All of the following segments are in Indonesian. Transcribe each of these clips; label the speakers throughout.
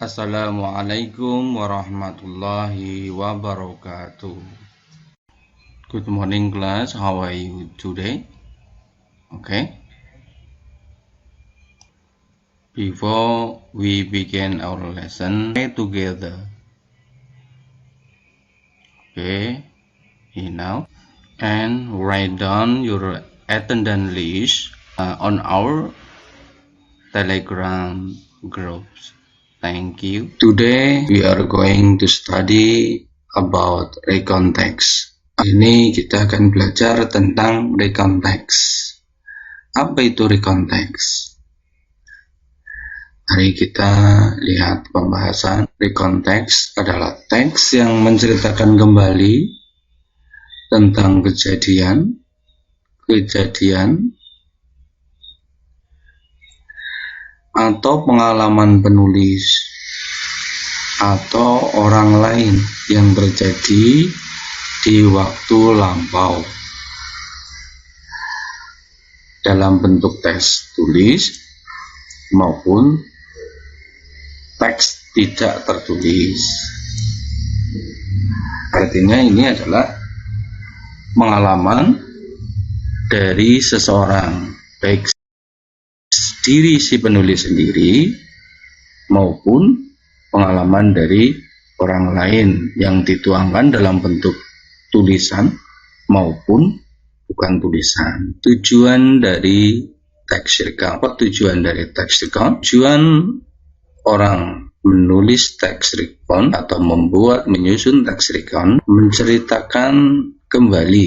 Speaker 1: Assalamualaikum warahmatullahi wabarakatuh. Good morning class, how are you today? Okay. Before we begin our lesson, pray together. Okay, now and write down your attendance list on our Telegram groups. Thank you. Today we are going to study about recontext. Ini kita akan belajar tentang recontext. Apa itu recontext? Mari kita lihat pembahasan. Recontext adalah teks yang menceritakan kembali tentang kejadian atau pengalaman penulis atau orang lain yang terjadi di waktu lampau dalam bentuk teks tulis maupun teks tidak tertulis. Artinya ini adalah pengalaman dari seseorang, baik diri si penulis sendiri maupun pengalaman dari orang lain yang dituangkan dalam bentuk tulisan maupun bukan tulisan. Tujuan dari teks recount. Apa tujuan dari teks recount? Tujuan orang menulis teks recount atau menyusun teks recount menceritakan kembali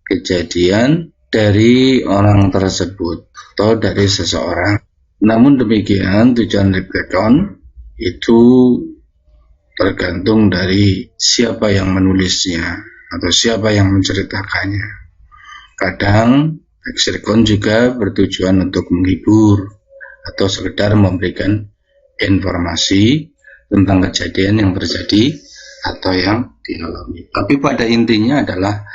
Speaker 1: kejadian dari orang tersebut atau dari seseorang. Namun demikian, tujuan recount itu tergantung dari siapa yang menulisnya atau siapa yang menceritakannya. Kadang teks recount juga bertujuan untuk menghibur atau sekedar memberikan informasi tentang kejadian yang terjadi atau yang dialami. Tapi pada intinya adalah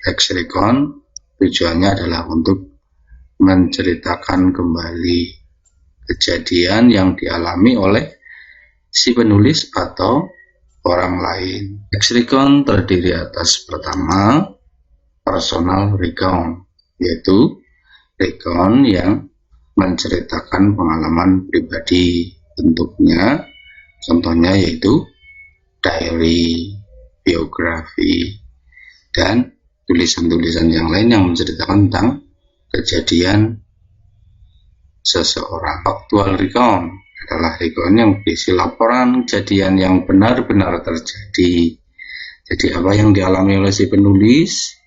Speaker 1: teks recount tujuannya adalah untuk menceritakan kembali kejadian yang dialami oleh si penulis atau orang lain. Teks recount terdiri atas pertama personal recount, yaitu recount yang menceritakan pengalaman pribadi. Bentuknya contohnya yaitu diary, biografi, dan tulisan-tulisan yang lain yang menceritakan tentang kejadian seseorang. Factual recount adalah recount yang berisi laporan kejadian yang benar-benar terjadi. Jadi apa yang dialami oleh si penulis,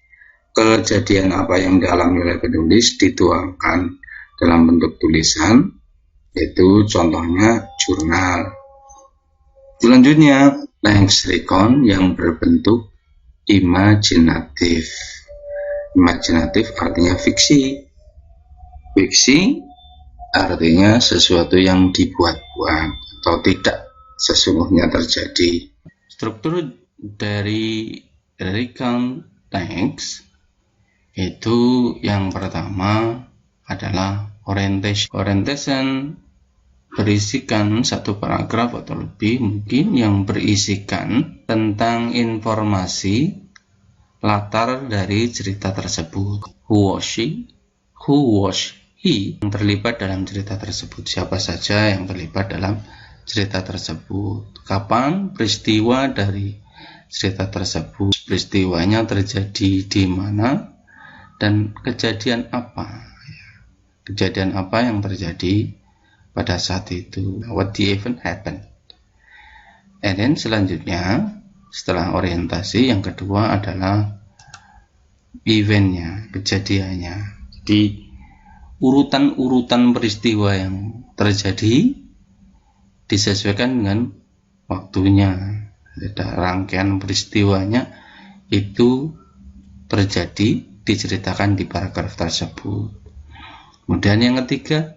Speaker 1: kejadian apa yang dialami oleh penulis dituangkan dalam bentuk tulisan, yaitu contohnya jurnal. Selanjutnya, text recount yang berbentuk imajinatif. Imajinatif artinya fiksi. Fiksi artinya sesuatu yang dibuat-buat atau tidak sesungguhnya terjadi. Struktur dari recount text itu yang pertama adalah orientation. Orientation berisikan satu paragraf atau lebih mungkin yang berisikan tentang informasi latar dari cerita tersebut. Who was she? Who was he? Yang terlibat dalam cerita tersebut. Siapa saja yang terlibat dalam cerita tersebut. Kapan peristiwa dari cerita tersebut. Peristiwanya terjadi di mana dan kejadian apa. Kejadian apa yang terjadi pada saat itu. What the event happened. And then selanjutnya, setelah orientasi, yang kedua adalah eventnya, kejadiannya. Jadi urutan-urutan peristiwa yang terjadi disesuaikan dengan waktunya. Ada rangkaian peristiwanya itu terjadi, diceritakan di paragraf tersebut. Kemudian yang ketiga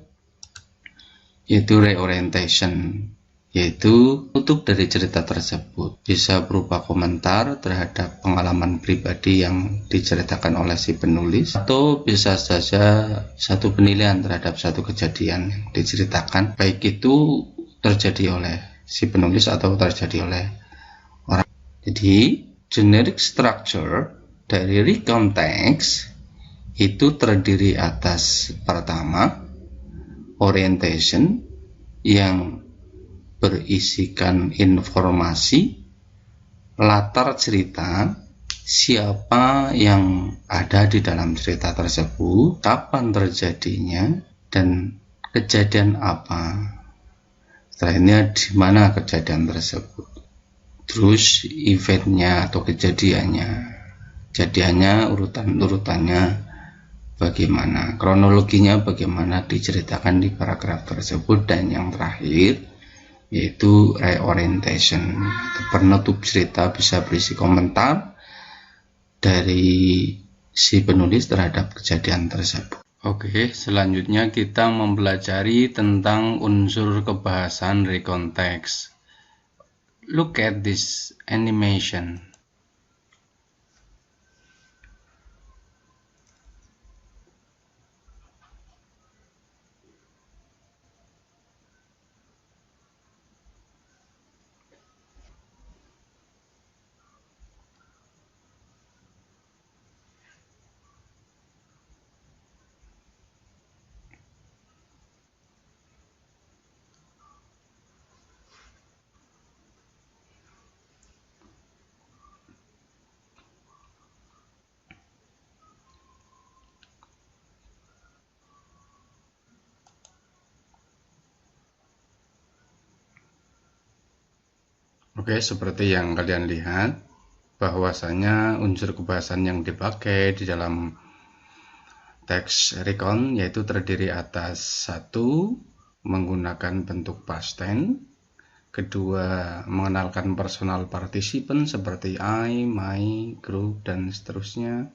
Speaker 1: yaitu reorientation, yaitu tutup dari cerita tersebut. Bisa berupa komentar terhadap pengalaman pribadi yang diceritakan oleh si penulis, atau bisa saja satu penilaian terhadap satu kejadian yang diceritakan, baik itu terjadi oleh si penulis atau terjadi oleh orang. Jadi generic structure dari recount text itu terdiri atas pertama orientation yang berisikan informasi, latar cerita, siapa yang ada di dalam cerita tersebut, kapan terjadinya, dan kejadian apa. Setelahnya di mana kejadian tersebut. Terus eventnya atau kejadiannya, urutannya bagaimana, kronologinya bagaimana diceritakan di paragraf tersebut, dan yang terakhir yaitu reorientation. Penutup cerita bisa berisi komentar dari si penulis terhadap kejadian tersebut. Oke, selanjutnya kita mempelajari tentang unsur kebahasan recount text. Look at this animation. Oke, seperti yang kalian lihat, bahwasanya unsur kebahasan yang dipakai di dalam teks recount yaitu terdiri atas satu, menggunakan bentuk past tense, kedua, mengenalkan personal participant seperti I, my, group, dan seterusnya.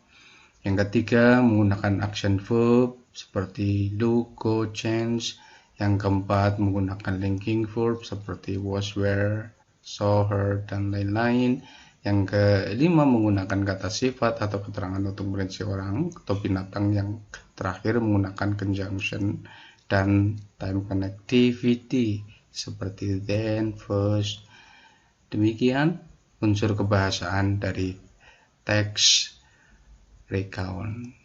Speaker 1: Yang ketiga, menggunakan action verb seperti look, go, change. Yang keempat, menggunakan linking verb seperti was, were, saw, heard, dan lain-lain. Yang kelima, menggunakan kata sifat atau keterangan untuk memperinci orang atau binatang. Yang terakhir, menggunakan conjunction dan time connectivity seperti then, first. Demikian unsur kebahasaan dari teks recount.